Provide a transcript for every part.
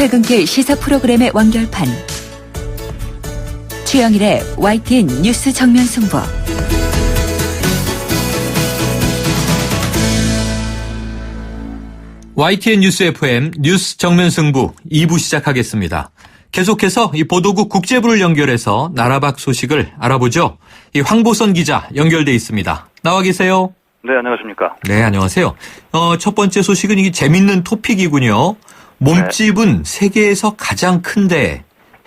퇴근길 시사 프로그램의 완결판. 최영일의 YTN 뉴스 정면 승부. YTN 뉴스 FM 뉴스 정면 승부 2부 시작하겠습니다. 계속해서 이 보도국 국제부를 연결해서 나라 밖 소식을 알아보죠. 이 황보선 기자 연결돼 있습니다. 나와 계세요. 네, 안녕하십니까. 네, 안녕하세요. 첫 번째 소식은 이게 재밌는 토픽이군요. 몸집은 세계에서 가장 큰데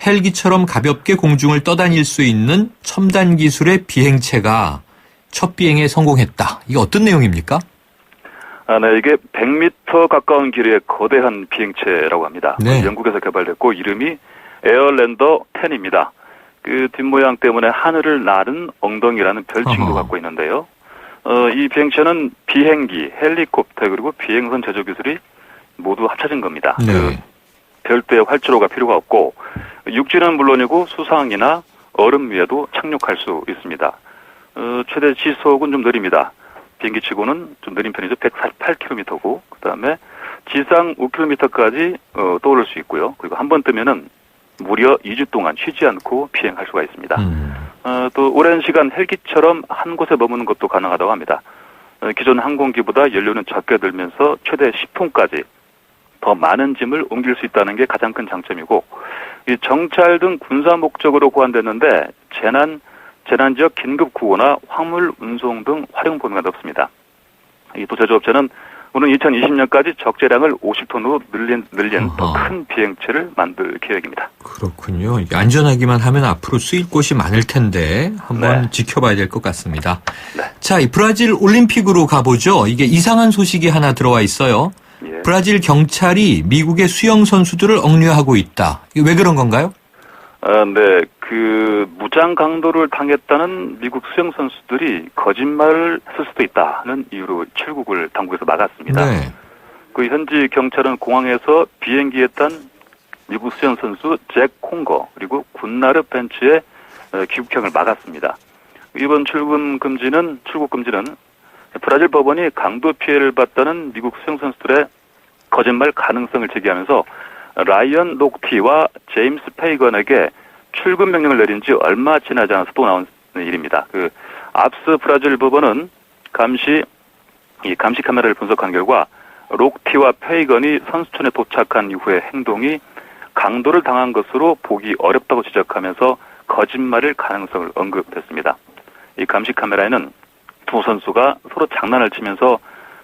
헬기처럼 가볍게 공중을 떠다닐 수 있는 첨단 기술의 비행체가 첫 비행에 성공했다. 이게 어떤 내용입니까? 네, 이게 100m 가까운 길이의 거대한 비행체라고 합니다. 네. 영국에서 개발됐고 이름이 에어랜더 10입니다. 그 뒷모양 때문에 하늘을 나는 엉덩이라는 별칭도 갖고 있는데요. 이 비행체는 비행기, 헬리콥터 그리고 비행선 제조 기술이 모두 합쳐진 겁니다. 네. 그 별도의 활주로가 필요가 없고 육지는 물론이고 수상이나 얼음 위에도 착륙할 수 있습니다. 최대 시속은 좀 느립니다. 비행기치고는 좀 느린 편이죠. 148km고 그다음에 지상 5km까지 떠오를 수 있고요. 그리고 한 번 뜨면은 무려 2주 동안 쉬지 않고 비행할 수가 있습니다. 또 오랜 시간 헬기처럼 한 곳에 머무는 것도 가능하다고 합니다. 기존 항공기보다 연료는 적게 들면서 최대 10톤까지 더 많은 짐을 옮길 수 있다는 게 가장 큰 장점이고, 이 정찰 등 군사 목적으로 고안됐는데 재난 지역 긴급 구호나 화물 운송 등 활용 범위가 넓습니다. 또 제조업체는 오는 2020년까지 적재량을 50톤으로 늘린 더 큰 비행체를 만들 계획입니다. 그렇군요. 이게 안전하기만 하면 앞으로 쓰일 곳이 많을 텐데 한번 지켜봐야 될 것 같습니다. 네. 자, 이 브라질 올림픽으로 가보죠. 이게 이상한 소식이 하나 들어와 있어요. 예. 브라질 경찰이 미국의 수영 선수들을 억류하고 있다. 이게 왜 그런 건가요? 네, 그 무장 강도를 당했다는 미국 수영 선수들이 거짓말을 했을 수도 있다는 이유로 출국을 당국에서 막았습니다. 네. 그 현지 경찰은 공항에서 비행기에 탄 미국 수영 선수 잭 콩거 그리고 군나르 벤츠의 귀국형을 막았습니다. 이번 출국 금지는 브라질 법원이 강도 피해를 봤다는 미국 수영 선수들의 거짓말 가능성을 제기하면서 라이언 록티와 제임스 페이건에게 출금 명령을 내린 지 얼마 지나지 않아서 또 나온 일입니다. 앞서 브라질 법원은 감시 카메라를 분석한 결과 록티와 페이건이 선수촌에 도착한 이후의 행동이 강도를 당한 것으로 보기 어렵다고 지적하면서 거짓말일 가능성을 언급했습니다. 이 감시 카메라에는 두 선수가 서로 장난을 치면서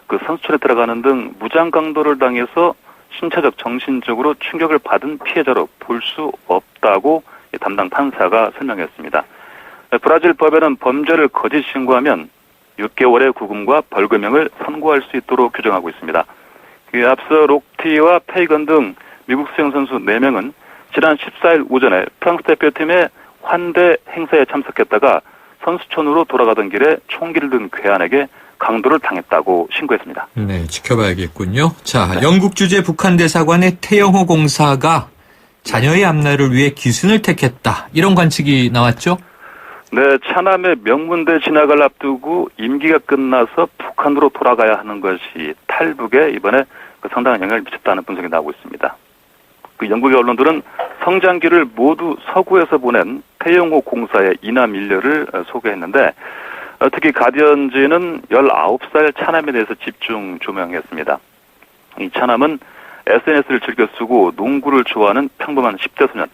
그 선수촌에 들어가는 등 무장 강도를 당해서 신체적, 정신적으로 충격을 받은 피해자로 볼 수 없다고 담당 판사가 설명했습니다. 브라질 법에는 범죄를 거짓 신고하면 6개월의 구금과 벌금형을 선고할 수 있도록 규정하고 있습니다. 앞서 록티와 페이건 등 미국 수영 선수 4명은 지난 14일 오전에 프랑스 대표팀의 환대 행사에 참석했다가 선수촌으로 돌아가던 길에 총기를 든 괴한에게 강도를 당했다고 신고했습니다. 네, 지켜봐야겠군요. 자, 영국 주재 북한 대사관의 태영호 공사가 자녀의 앞날을 위해 기순을 택했다. 이런 관측이 나왔죠? 네, 차남의 명문대 진학을 앞두고 임기가 끝나서 북한으로 돌아가야 하는 것이 탈북에 이번에 상당한 영향을 미쳤다는 분석이 나오고 있습니다. 영국의 언론들은 성장기를 모두 서구에서 보낸 태영호 공사의 이남 일녀를 소개했는데, 특히 가디언지는 19살 차남에 대해서 집중 조명했습니다. 이 차남은 SNS를 즐겨 쓰고 농구를 좋아하는 평범한 10대 소년,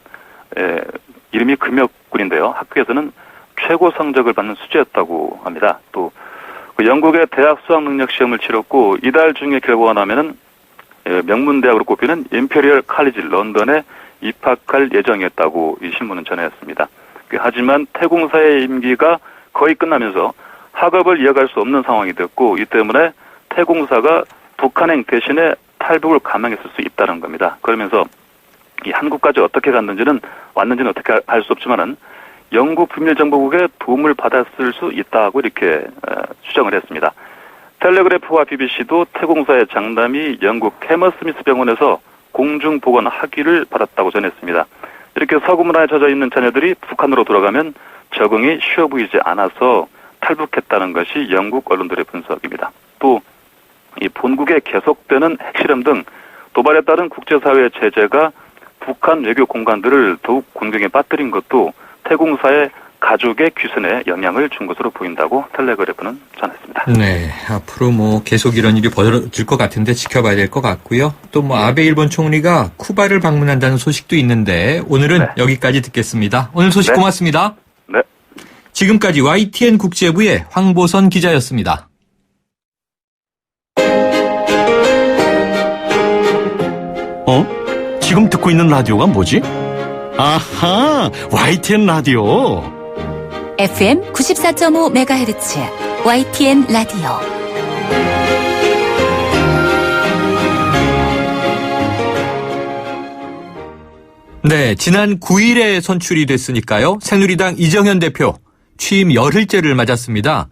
이름이 금혁군인데요. 학교에서는 최고 성적을 받는 수재였다고 합니다. 또 영국의 대학 수학 능력 시험을 치렀고 이달 중에 결과가 나면은 명문대학으로 꼽히는 임페리얼 칼리지 런던에 입학할 예정이었다고 이 신문은 전했습니다. 하지만 태공사의 임기가 거의 끝나면서 학업을 이어갈 수 없는 상황이 됐고, 이 때문에 태공사가 북한행 대신에 탈북을 감행했을 수 있다는 겁니다. 그러면서 이 한국까지 어떻게 왔는지는 어떻게 알 수 없지만은 영국 비밀정보국의 도움을 받았을 수 있다고 이렇게 추정을 했습니다. 텔레그래프와 BBC도 태공사의 장남이 영국 해머스미스 병원에서 공중보건 학위를 받았다고 전했습니다. 이렇게 서구 문화에 젖어 있는 자녀들이 북한으로 돌아가면 적응이 쉬워 보이지 않아서 탈북했다는 것이 영국 언론들의 분석입니다. 또 이 본국에 계속되는 핵실험 등 도발에 따른 국제사회의 제재가 북한 외교 공간들을 더욱 곤경에 빠뜨린 것도 태공사의 가족의 귀순에 영향을 준 것으로 보인다고 텔레그래프는 전했습니다. 네, 앞으로 뭐 계속 이런 일이 벌어질 것 같은데 지켜봐야 될 것 같고요. 또 뭐 아베 일본 총리가 쿠바를 방문한다는 소식도 있는데 오늘은 네. 여기까지 듣겠습니다. 오늘 소식 네. 고맙습니다. 네. 지금까지 YTN 국제부의 황보선 기자였습니다. 지금 듣고 있는 라디오가 뭐지? 아하, YTN 라디오. FM 94.5MHz YTN 라디오. 네, 지난 9일에 선출이 됐으니까요. 새누리당 이정현 대표 취임 열흘째를 맞았습니다.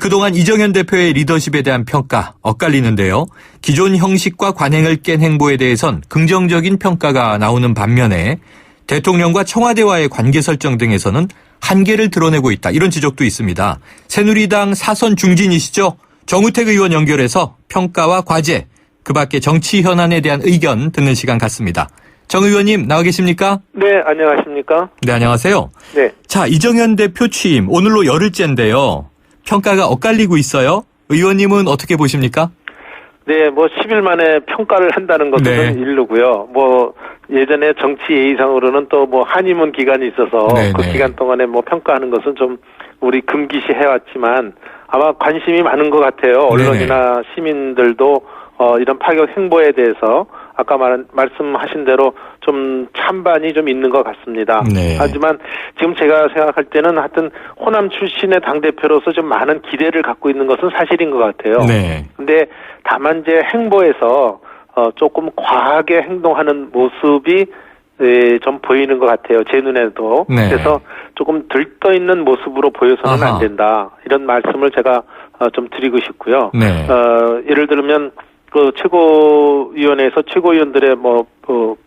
그동안 이정현 대표의 리더십에 대한 평가 엇갈리는데요. 기존 형식과 관행을 깬 행보에 대해선 긍정적인 평가가 나오는 반면에 대통령과 청와대와의 관계 설정 등에서는 한계를 드러내고 있다. 이런 지적도 있습니다. 새누리당 사선 중진이시죠. 정우택 의원 연결해서 평가와 과제, 그밖에 정치 현안에 대한 의견 듣는 시간 갖습니다. 정 의원님 나와 계십니까? 네, 안녕하십니까? 네, 안녕하세요. 네. 자, 이정현 대표 취임 오늘로 열흘째인데요. 평가가 엇갈리고 있어요. 의원님은 어떻게 보십니까? 네, 뭐 10일 만에 평가를 한다는 것은 네. 일르고요. 뭐 예전에 정치 예의상으로는 또 뭐 한의문 기간이 있어서 네, 그 네. 기간 동안에 뭐 평가하는 것은 좀 우리 금기시 해왔지만 아마 관심이 많은 것 같아요. 언론이나 시민들도 이런 파격 행보에 대해서 아까 말씀하신 대로 좀 찬반이 좀 있는 것 같습니다. 네. 하지만 지금 제가 생각할 때는 하여튼 호남 출신의 당대표로서 좀 많은 기대를 갖고 있는 것은 사실인 것 같아요. 네. 근데 다만 이제 행보에서 조금 과하게 행동하는 모습이 좀 보이는 것 같아요. 제 눈에도. 네. 그래서 조금 들떠있는 모습으로 보여서는 아하. 안 된다. 이런 말씀을 제가 좀 드리고 싶고요. 네. 예를 들면 그 최고위원회에서 최고위원들의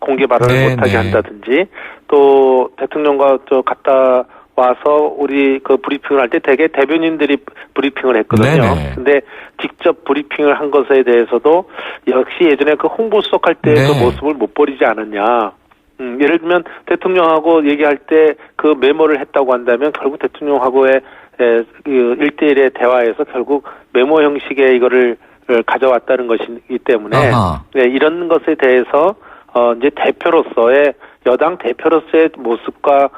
공개 발언을 네, 못하게 네. 한다든지 또 대통령과 갔다 와서 우리 그 브리핑을 할 때 대개 대변인들이 브리핑을 했거든요. 네네. 근데 직접 브리핑을 한 것에 대해서도 역시 예전에 그 홍보수석 할 때 그 네. 모습을 못 버리지 않았냐. 예를 들면 대통령하고 얘기할 때 그 메모를 했다고 한다면 결국 대통령하고의 그 1대1의 대화에서 결국 메모 형식의 이거를 가져왔다는 것이기 때문에 네, 이런 것에 대해서 이제 대표로서의 여당 대표로서의 모습과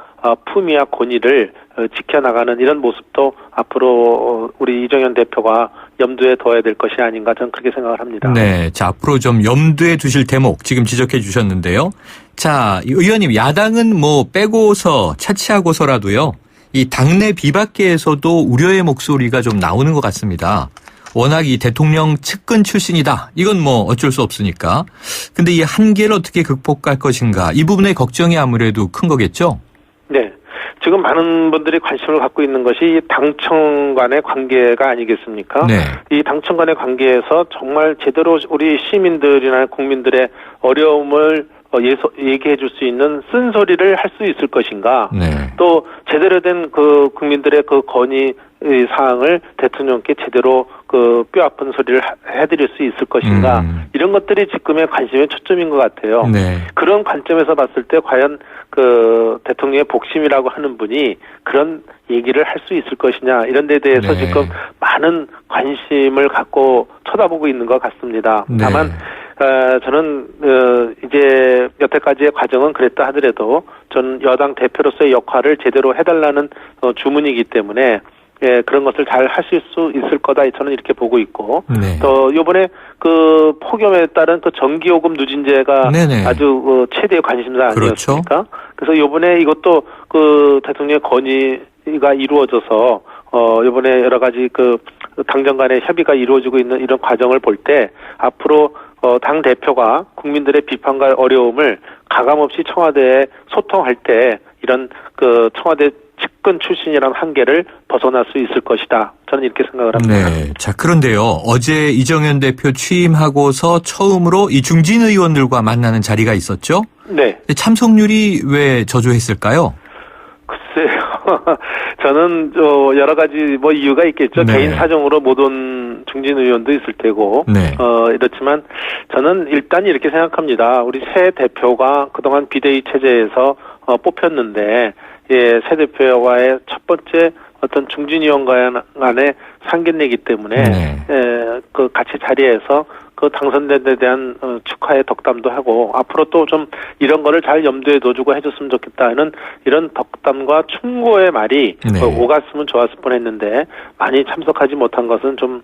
품위와 권위를 지켜나가는 이런 모습도 앞으로 우리 이정현 대표가 염두에 둬야 될 것이 아닌가 저는 그렇게 생각을 합니다. 네. 자, 앞으로 좀 염두에 두실 대목 지금 지적해 주셨는데요. 자, 의원님 야당은 뭐 빼고서 차치하고서라도요. 이 당내 비박계에서도 우려의 목소리가 좀 나오는 것 같습니다. 워낙 이 대통령 측근 출신이다. 이건 뭐 어쩔 수 없으니까. 근데 이 한계를 어떻게 극복할 것인가. 이 부분의 걱정이 아무래도 큰 거겠죠? 네. 지금 많은 분들이 관심을 갖고 있는 것이 당청 간의 관계가 아니겠습니까? 네. 이 당청 간의 관계에서 정말 제대로 우리 시민들이나 국민들의 어려움을 얘기해 줄 수 있는 쓴소리를 할 수 있을 것인가? 네. 또 제대로 된 그 국민들의 그 건의 사항을 대통령께 제대로 그 뼈아픈 소리를 해드릴 수 있을 것인가? 이런 것들이 지금의 관심의 초점인 것 같아요. 네. 그런 관점에서 봤을 때 과연 그 대통령의 복심이라고 하는 분이 그런 얘기를 할 수 있을 것이냐 이런 데 대해서 네. 지금 많은 관심을 갖고 쳐다보고 있는 것 같습니다. 네. 다만 저는 이제 여태까지의 과정은 그랬다 하더라도 저는 여당 대표로서의 역할을 제대로 해달라는 주문이기 때문에 그런 것을 잘 하실 수 있을 거다 저는 이렇게 보고 있고 네. 또 이번에 그 폭염에 따른 그 전기요금 누진제가 네네. 아주 최대의 관심사 그렇죠. 아니었습니까? 그래서 이번에 이것도 그 대통령의 건의가 이루어져서 이번에 여러 가지 그 당정 간의 협의가 이루어지고 있는 이런 과정을 볼 때 앞으로 당 대표가 국민들의 비판과 어려움을 가감없이 청와대에 소통할 때 이런 그 청와대 측근 출신이라는 한계를 벗어날 수 있을 것이다. 저는 이렇게 생각을 합니다. 네. 자, 그런데요. 어제 이정현 대표 취임하고서 처음으로 이 중진 의원들과 만나는 자리가 있었죠? 네. 참석률이 왜 저조했을까요? 글쎄요. 저는 여러 가지 뭐 이유가 있겠죠. 네. 개인 사정으로 못 온 중진 의원도 있을 테고, 네. 이렇지만 저는 일단 이렇게 생각합니다. 우리 새 대표가 그동안 비대위 체제에서 뽑혔는데, 예, 새 대표와의 첫 번째 어떤 중진 의원 간의 상견례이기 때문에, 네. 그 같이 자리에서 그 당선된 데 대한 축하의 덕담도 하고 앞으로 또 좀 이런 거를 잘 염두에 둬주고 해줬으면 좋겠다는 이런 덕담과 충고의 말이 네. 오갔으면 좋았을 뻔했는데 많이 참석하지 못한 것은 좀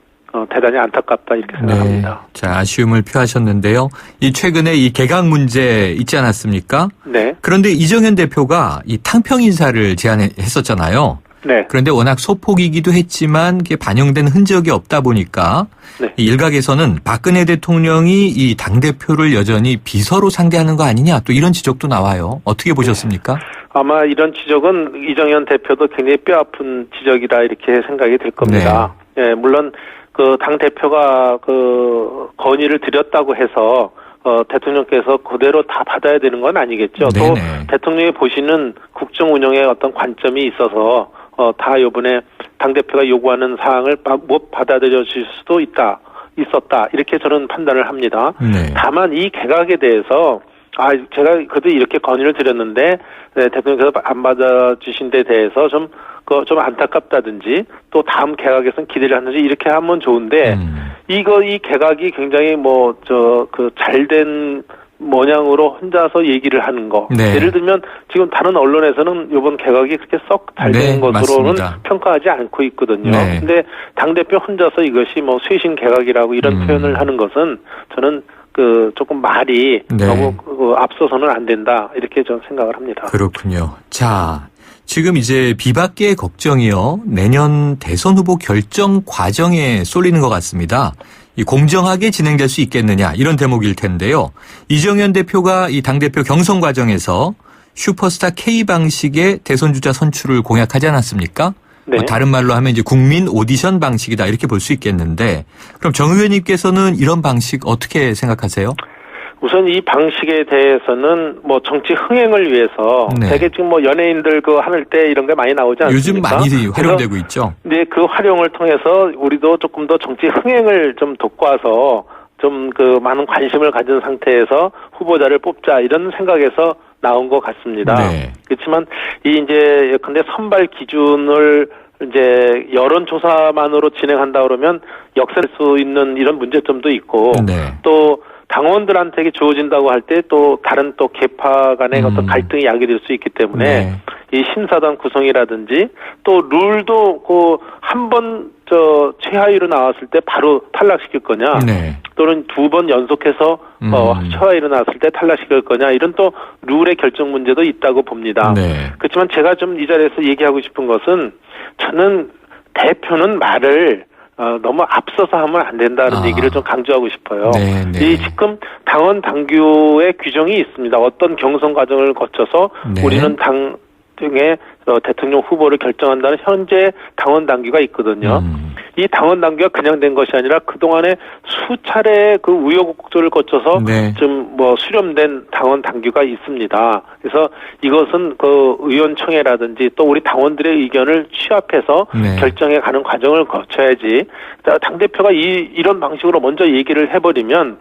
대단히 안타깝다 이렇게 생각합니다. 네. 자, 아쉬움을 표하셨는데요. 이 최근에 이 개각 문제 있지 않았습니까? 네. 그런데 이정현 대표가 이 탕평 인사를 제안했었잖아요. 네. 그런데 워낙 소폭이기도 했지만 그게 반영된 흔적이 없다 보니까 네. 이 일각에서는 박근혜 대통령이 이 당대표를 여전히 비서로 상대하는 거 아니냐 또 이런 지적도 나와요. 어떻게 보셨습니까? 아마 이런 지적은 이정현 대표도 굉장히 뼈아픈 지적이다 이렇게 생각이 될 겁니다. 네. 예, 물론 그 당 대표가 그 건의를 드렸다고 해서 대통령께서 그대로 다 받아야 되는 건 아니겠죠. 네네. 또 대통령이 보시는 국정 운영에 어떤 관점이 있어서 다 이번에 당대표가 요구하는 사항을 못 받아들여질 수도 있었다. 이렇게 저는 판단을 합니다. 네. 다만 이 개각에 대해서 제가 그래도 이렇게 건의를 드렸는데 대통령께서 안 받아주신 데 대해서 좀 안타깝다든지 또 다음 개각에서는 기대를 하는지 이렇게 하면 좋은데 이 개각이 굉장히 잘된 모양으로 혼자서 얘기를 하는 거. 네. 예를 들면 지금 다른 언론에서는 이번 개각이 그렇게 썩 잘 된 네, 것으로는 맞습니다. 평가하지 않고 있거든요. 네. 근데 당대표 혼자서 이것이 쇄신 개각이라고 이런 표현을 하는 것은 저는 조금 말이 네. 너무 앞서서는 안 된다. 이렇게 저는 생각을 합니다. 그렇군요. 자, 지금 이제 비박계의 걱정이요. 내년 대선 후보 결정 과정에 쏠리는 것 같습니다. 이 공정하게 진행될 수 있겠느냐 이런 대목일 텐데요. 이정현 대표가 이 당대표 경선 과정에서 슈퍼스타 K 방식의 대선 주자 선출을 공약하지 않았습니까? 네. 다른 말로 하면 이제 국민 오디션 방식이다 이렇게 볼 수 있겠는데 그럼 정 의원님께서는 이런 방식 어떻게 생각하세요? 우선 이 방식에 대해서는 정치 흥행을 위해서 네. 되게 지금 연예인들 하늘 때 이런 게 많이 나오지 않습니까? 요즘 많이 활용되고 있죠. 네, 그 활용을 통해서 우리도 조금 더 정치 흥행을 좀 돋궈서 좀 많은 관심을 가진 상태에서 후보자를 뽑자 이런 생각에서 나온 것 같습니다. 네. 그렇지만 예컨대 선발 기준을 여론조사만으로 진행한다 그러면 역설할 수 있는 이런 문제점도 있고 네. 또 당원들한테 주어진다고 할 때 또 다른 계파 간의 어떤 갈등이 야기될 수 있기 때문에 네. 이 심사단 구성이라든지 또 룰도 한 번 최하위로 나왔을 때 바로 탈락시킬 거냐 네. 또는 두 번 연속해서 최하위로 나왔을 때 탈락시킬 거냐 이런 또 룰의 결정 문제도 있다고 봅니다. 네. 그렇지만 제가 좀 이 자리에서 얘기하고 싶은 것은 저는 대표는 말을 너무 앞서서 하면 안 된다는 얘기를 좀 강조하고 싶어요. 네, 네. 이 지금 당원 당규의 규정이 있습니다. 어떤 경선 과정을 거쳐서 네. 우리는 당 등의 대통령 후보를 결정한다는 현재 당원 당규가 있거든요. 이 당원 당규가 그냥 된 것이 아니라 그동안에 수차례 우여곡절을 거쳐서 네. 좀 수렴된 당원 당규가 있습니다. 그래서 이것은 의원총회라든지 또 우리 당원들의 의견을 취합해서 네. 결정해 가는 과정을 거쳐야지 당대표가 이런 방식으로 먼저 얘기를 해버리면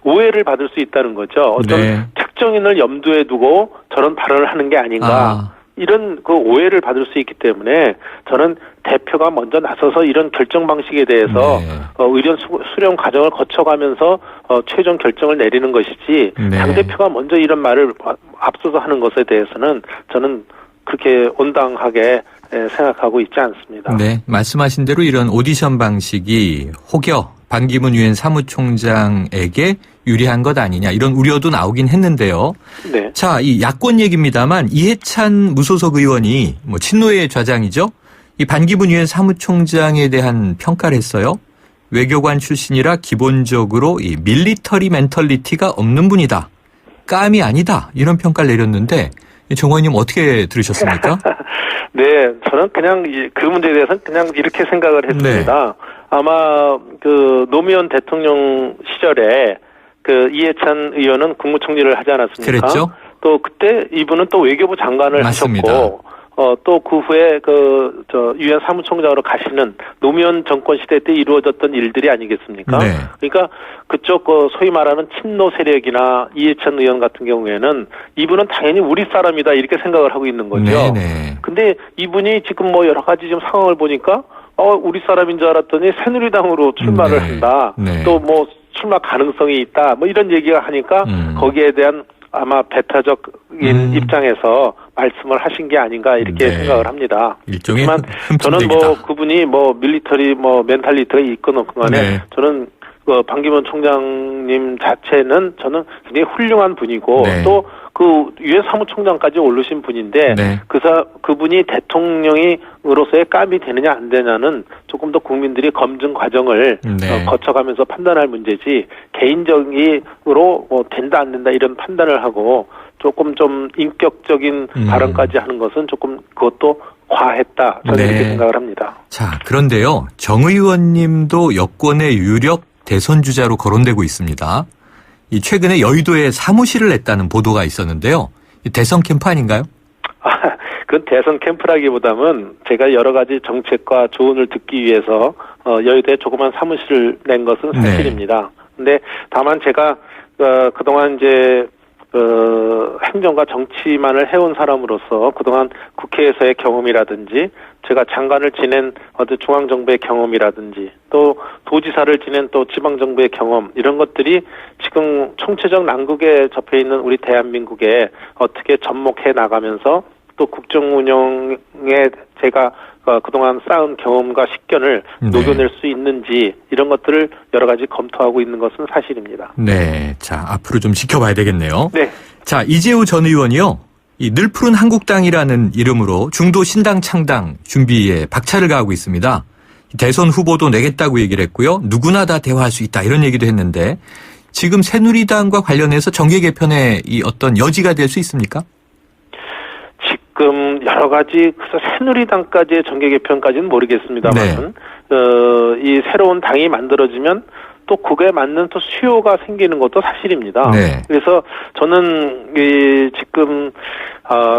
오해를 받을 수 있다는 거죠. 어떤 네. 특정인을 염두에 두고 저런 발언을 하는 게 아닌가. 이런 오해를 받을 수 있기 때문에 저는 대표가 먼저 나서서 이런 결정 방식에 대해서 네. 의견 수렴 과정을 거쳐가면서 최종 결정을 내리는 것이지 네. 당대표가 먼저 이런 말을 앞서서 하는 것에 대해서는 저는 그렇게 온당하게 생각하고 있지 않습니다. 네, 말씀하신 대로 이런 오디션 방식이 혹여 반기문 유엔 사무총장에게 유리한 것 아니냐 이런 우려도 나오긴 했는데요. 네. 자, 이 야권 얘기입니다만 이해찬 무소속 의원이 친노의 좌장이죠. 이 반기문 유엔 사무총장에 대한 평가를 했어요. 외교관 출신이라 기본적으로 이 밀리터리 멘털리티가 없는 분이다. 깜이 아니다. 이런 평가를 내렸는데 정 의원님 어떻게 들으셨습니까? 네, 저는 그냥 그 문제에 대해서는 그냥 이렇게 생각을 했습니다. 네. 아마 노무현 대통령 시절에 이해찬 의원은 국무총리를 하지 않았습니까? 그랬죠. 또 그때 이분은 또 외교부 장관을 맞습니다. 하셨고 또 그 후에 유엔 사무총장으로 가시는 노무현 정권 시대 때 이루어졌던 일들이 아니겠습니까? 네. 그러니까 그쪽 소위 말하는 친노 세력이나 이해찬 의원 같은 경우에는 이분은 당연히 우리 사람이다 이렇게 생각을 하고 있는 거죠. 네네. 근데 이분이 지금 뭐 여러 가지 좀 상황을 보니까 우리 사람인 줄 알았더니 새누리당으로 출마를 네. 한다. 네. 또 뭐 출마 가능성이 있다. 뭐 이런 얘기가 하니까 거기에 대한 아마 배타적인 입장에서 말씀을 하신 게 아닌가 이렇게 네. 생각을 합니다. 일종의 하지만 저는 뭐 그분이 뭐 밀리터리 뭐 멘탈리티가 있건 없건 간에 네. 저는 반기문 총장님 자체는 저는 굉장히 훌륭한 분이고 네. 또 그 유엔 사무총장까지 오르신 분인데 네. 그분이 대통령으로서의 깜이 되느냐 안 되냐는 조금 더 국민들이 검증 과정을 네. 거쳐가면서 판단할 문제지 개인적으로 뭐 된다 안 된다 이런 판단을 하고 조금 좀 인격적인 발언까지 하는 것은 조금 그것도 과했다 저는 네. 이렇게 생각을 합니다. 자, 그런데요. 정 의원님도 여권의 유력 대선 주자로 거론되고 있습니다. 이 최근에 여의도에 사무실을 냈다는 보도가 있었는데요. 이 대선 캠프 아닌가요? 그건 대선 캠프라기보다는 제가 여러 가지 정책과 조언을 듣기 위해서 여의도에 조그만 사무실을 낸 것은 사실입니다. 근데 다만 제가 그동안 이제 행정과 정치만을 해온 사람으로서 그동안 국회에서의 경험이라든지 제가 장관을 지낸 중앙정부의 경험이라든지 또 도지사를 지낸 또 지방정부의 경험 이런 것들이 지금 총체적 난국에 접해 있는 우리 대한민국에 어떻게 접목해 나가면서 또 국정 운영에 제가 그동안 쌓은 경험과 식견을 녹여낼 수 있는지 이런 것들을 여러 가지 검토하고 있는 것은 사실입니다. 네. 자, 앞으로 좀 지켜봐야 되겠네요. 네. 자, 이재호 전 의원이요. 이 늘 푸른 한국당이라는 이름으로 중도 신당 창당 준비에 박차를 가하고 있습니다. 대선 후보도 내겠다고 얘기를 했고요. 누구나 다 대화할 수 있다 이런 얘기도 했는데 지금 새누리당과 관련해서 정계 개편의 이 어떤 여지가 될 수 있습니까? 지금 여러 가지 새누리당까지의 정계 개편까지는 모르겠습니다만 이 새로운 당이 만들어지면 또 그에 맞는 또 수요가 생기는 것도 사실입니다. 네. 그래서 저는 지금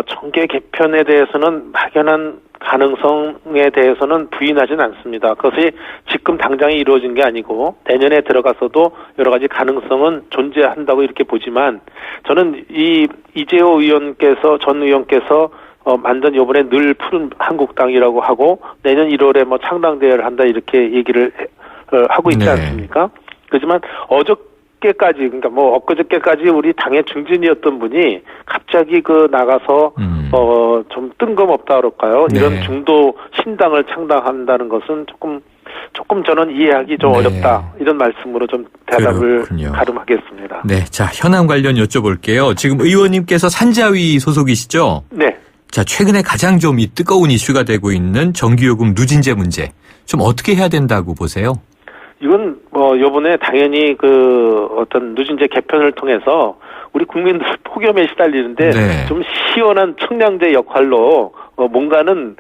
정계 개편에 대해서는 막연한 가능성에 대해서는 부인하진 않습니다. 그것이 지금 당장에 이루어진 게 아니고 내년에 들어가서도 여러 가지 가능성은 존재한다고 이렇게 보지만 저는 이재호 의원께서 전 의원께서 만든 요번에 늘 푸른 한국당이라고 하고 내년 1월에 뭐 창당대회를 한다 이렇게 얘기를 하고 있지 않습니까? 그렇지만 어저께까지 그러니까 뭐 엊그저께까지 우리 당의 중진이었던 분이 갑자기 나가서 좀 뜬금없다 그럴까요? 네. 이런 중도 신당을 창당한다는 것은 조금 저는 이해하기 좀 어렵다 이런 말씀으로 좀 대답을 그렇군요. 가름하겠습니다. 네. 자, 현안 관련 여쭤볼게요. 지금 의원님께서 산자위 소속이시죠? 네. 자, 최근에 가장 좀 이 뜨거운 이슈가 되고 있는 전기요금 누진제 문제. 좀 어떻게 해야 된다고 보세요? 이건 요번에 당연히 어떤 누진제 개편을 통해서 우리 국민들 폭염에 시달리는데 네. 좀 시원한 청량제 역할로 뭔가는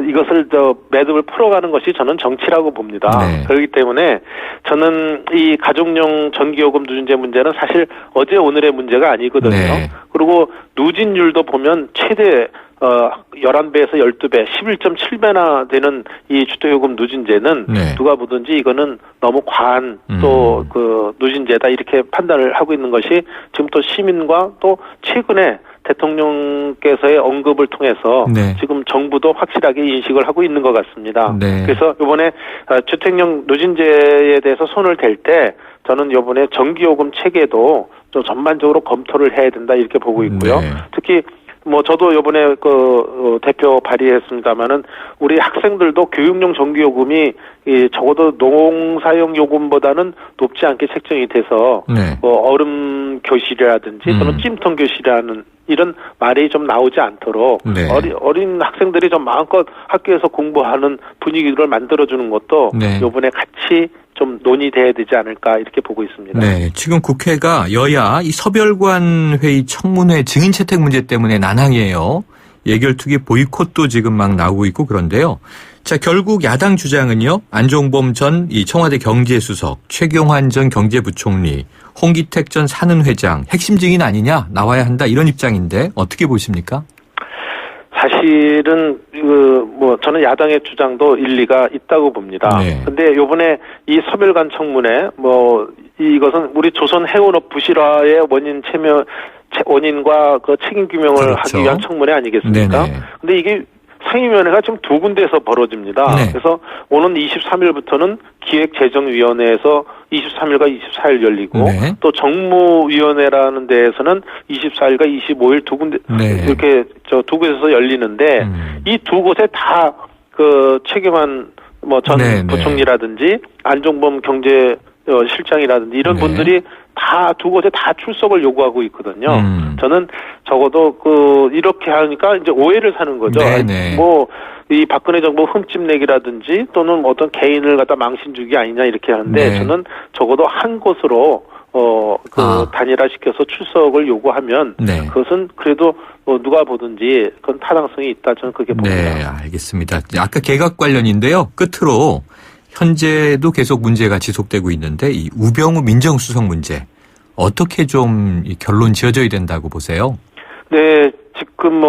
이것을 매듭을 풀어가는 것이 저는 정치라고 봅니다. 네. 그렇기 때문에 저는 이 가족용 전기요금 누진제 문제는 사실 어제 오늘의 문제가 아니거든요. 네. 그리고 누진율도 보면 최대 11배에서 12배, 11.7배나 되는 이 주택요금 누진제는 네. 누가 보든지 이거는 너무 과한 또 누진제다 이렇게 판단을 하고 있는 것이 지금 또 시민과 또 최근에 대통령께서의 언급을 통해서 네. 지금 정부도 확실하게 인식을 하고 있는 것 같습니다. 네. 그래서 이번에 주택용 누진제에 대해서 손을 댈 때 저는 이번에 전기요금 체계도 좀 전반적으로 검토를 해야 된다 이렇게 보고 있고요. 네. 특히 저도 요번에 대표 발의했습니다마는 우리 학생들도 교육용 전기요금이 적어도 농사용 요금보다는 높지 않게 책정이 돼서 네. 얼음 교실이라든지 또는 찜통 교실이라는 이런 말이 좀 나오지 않도록 네. 어린 학생들이 좀 마음껏 학교에서 공부하는 분위기를 만들어주는 것도 네. 요번에 같이 좀 논의돼야 되지 않을까 이렇게 보고 있습니다. 네, 지금 국회가 여야 이 서별관 회의 청문회 증인 채택 문제 때문에 난항이에요. 예결특위 보이콧도 지금 막 나오고 있고 그런데요. 자, 결국 야당 주장은요. 안종범 전 이 청와대 경제수석, 최경환 전 경제부총리, 홍기택 전 사는회장 핵심 증인 아니냐 나와야 한다 이런 입장인데 어떻게 보십니까? 사실은 저는 야당의 주장도 일리가 있다고 봅니다. 네. 근데 요번에 이 서별관 청문회 이것은 우리 조선 해운업 부실화의 원인과 그 책임 규명을 그렇죠. 하기 위한 청문회 아니겠습니까? 네네. 근데 이게 상임위원회가 지금 두 군데에서 벌어집니다. 네. 그래서 오는 23일부터는 기획재정위원회에서 23일과 24일 열리고 네. 또 정무위원회라는 데에서는 24일과 25일 두 군데 네. 이렇게 두 곳에서 열리는데 이 두 곳에 다 그 책임한 전 네, 부총리라든지 안종범 경제 실장이라든지 이런 네. 분들이 다 두 곳에 다 출석을 요구하고 있거든요. 저는 적어도 이렇게 하니까 이제 오해를 사는 거죠. 네네. 이 박근혜 정부 흠집내기라든지 또는 어떤 개인을 갖다 망신 주기 아니냐 이렇게 하는데 네. 저는 적어도 한 곳으로 단일화시켜서 출석을 요구하면 네. 그것은 그래도 누가 보든지 그건 타당성이 있다 저는 그렇게 봅니다. 네, 알겠습니다. 아까 개각 관련인데요. 끝으로 현재도 계속 문제가 지속되고 있는데 이 우병우 민정수석 문제 어떻게 좀 결론 지어져야 된다고 보세요? 네, 지금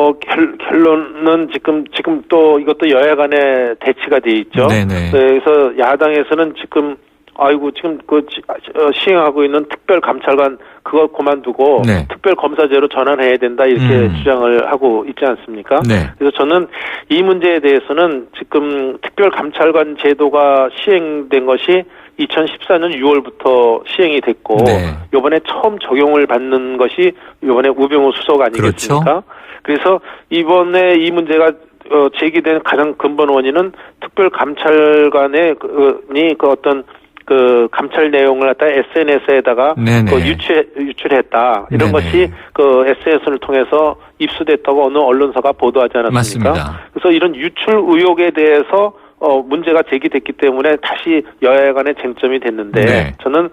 결론은 지금 또 이것도 여야 간에 대치가 돼 있죠. 네네. 그래서 야당에서는 지금 시행하고 있는 특별감찰관 그거 그만두고 네. 특별검사제로 전환해야 된다 이렇게 주장을 하고 있지 않습니까? 네. 그래서 저는 이 문제에 대해서는 지금 특별감찰관 제도가 시행된 것이 2014년 6월부터 시행이 됐고 네. 이번에 처음 적용을 받는 것이 이번에 우병우 수석 아니겠습니까? 그렇죠. 그래서 이번에 이 문제가 제기된 가장 근본 원인은 특별감찰관의 어떤 감찰 내용을 갖다 SNS에다가 유출했다. 이런 네네. 것이 SNS를 통해서 입수됐다고 어느 언론사가 보도하지 않았습니까? 맞습니다. 그래서 이런 유출 의혹에 대해서 문제가 제기됐기 때문에 다시 여야 간의 쟁점이 됐는데 네. 저는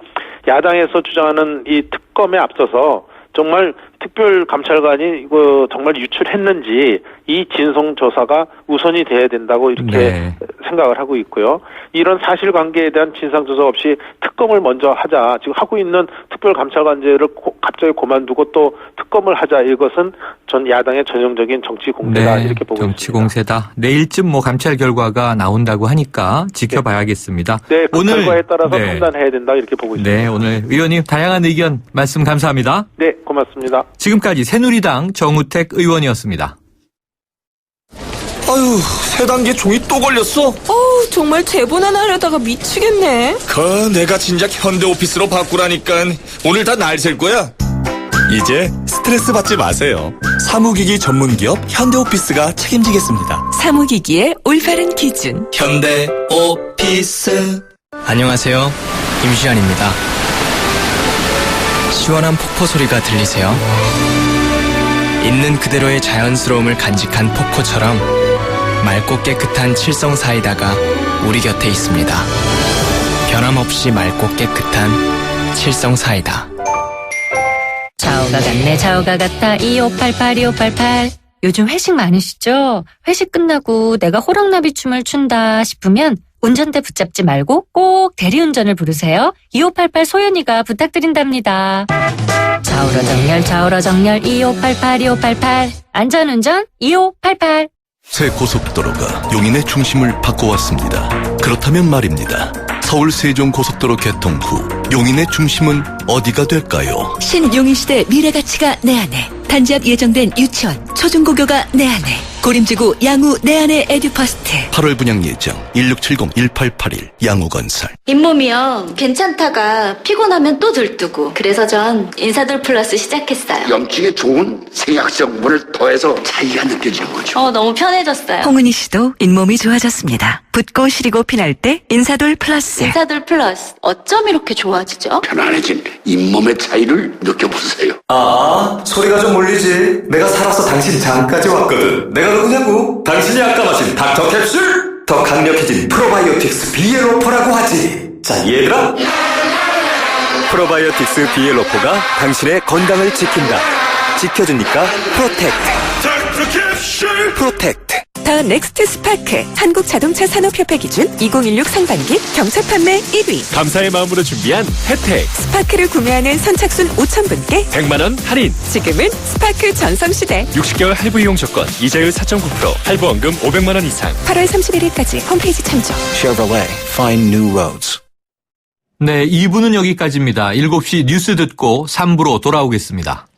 야당에서 주장하는 이 특검에 앞서서 정말 특별감찰관이 정말 유출했는지 이 진상조사가 우선이 돼야 된다고 이렇게 네. 생각을 하고 있고요. 이런 사실관계에 대한 진상조사 없이 특검을 먼저 하자. 지금 하고 있는 특별감찰관제를 갑자기 그만두고 또 특검을 하자. 이것은 전 야당의 전형적인 정치 공세다 네, 이렇게 보고 정치 있습니다. 공세다. 내일쯤 감찰 결과가 나온다고 하니까 지켜봐야겠습니다. 네, 그 오늘 결과에 따라서 네. 판단해야 된다 이렇게 보고 있습니다. 네, 오늘 의원님 다양한 의견 말씀 감사합니다. 네, 고맙습니다. 지금까지 새누리당 정우택 의원이었습니다. 아유, 세 단계 종이 또 걸렸어? 정말 제본 하나 하려다가 미치겠네. 내가 진작 현대오피스로 바꾸라니까. 오늘 다 날 셀 거야. 이제 스트레스 받지 마세요. 사무기기 전문기업 현대오피스가 책임지겠습니다. 사무기기의 올바른 기준. 현대오피스. 안녕하세요. 임시완입니다. 시원한 폭포 소리가 들리세요? 있는 그대로의 자연스러움을 간직한 폭포처럼 맑고 깨끗한 칠성 사이다가 우리 곁에 있습니다. 변함없이 맑고 깨끗한 칠성 사이다. 좌우가 같네 좌우가 같아 2588 요즘 회식 많으시죠? 회식 끝나고 내가 호랑나비 춤을 춘다 싶으면 운전대 붙잡지 말고 꼭 대리운전을 부르세요. 2588 소연이가 부탁드린답니다. 좌우로 정렬 2588 안전운전 2588. 새 고속도로가 용인의 중심을 바꿔왔습니다. 그렇다면 말입니다. 서울 세종고속도로 개통 후 용인의 중심은 어디가 될까요? 신용인시대 미래가치가 내 안에. 단지 앞 예정된 유치원, 초중고교가 내 안에. 고림지구 양우 내 안에 에듀퍼스트. 8월 분양 예정 1670-1881 양우건설. 잇몸이요. 괜찮다가 피곤하면 또 들뜨고. 그래서 전 인사돌 플러스 시작했어요. 염증에 좋은 생약성분을 더해서 차이가 느껴지는 거죠. 너무 편해졌어요. 홍은희 씨도 잇몸이 좋아졌습니다. 붓고 시리고 피날 때 인사돌 플러스. 인사돌 플러스. 어쩜 이렇게 좋아지죠? 편안해진 잇몸의 차이를 느껴보세요. 소리가 좀 울리지. 내가 살아서 당신 장까지 왔거든. 내가 누구냐고? 당신이 아까 마신 닥터캡슐! 더 강력해진 프로바이오틱스 비엘로포라고 하지. 자, 얘들아! 프로바이오틱스 비엘로포가 당신의 건강을 지킨다. 지켜주니까 프로텍트. 닥터캡슐! 프로텍트. 더 넥스트 스파크 한국자동차산업협회 기준 2016 상반기 경차 판매 1위. 감사의 마음으로 준비한 혜택. 스파크를 구매하는 선착순 5,000분께 100만 원 할인. 지금은 스파크 전성시대. 60개월 할부 이용 조건. 이자율 4.9%. 할부원금 500만 원 이상. 8월 31일까지 홈페이지 참조. Chevrolet. Find new roads. 네, 2부는 여기까지입니다. 7시 뉴스 듣고 3부로 돌아오겠습니다.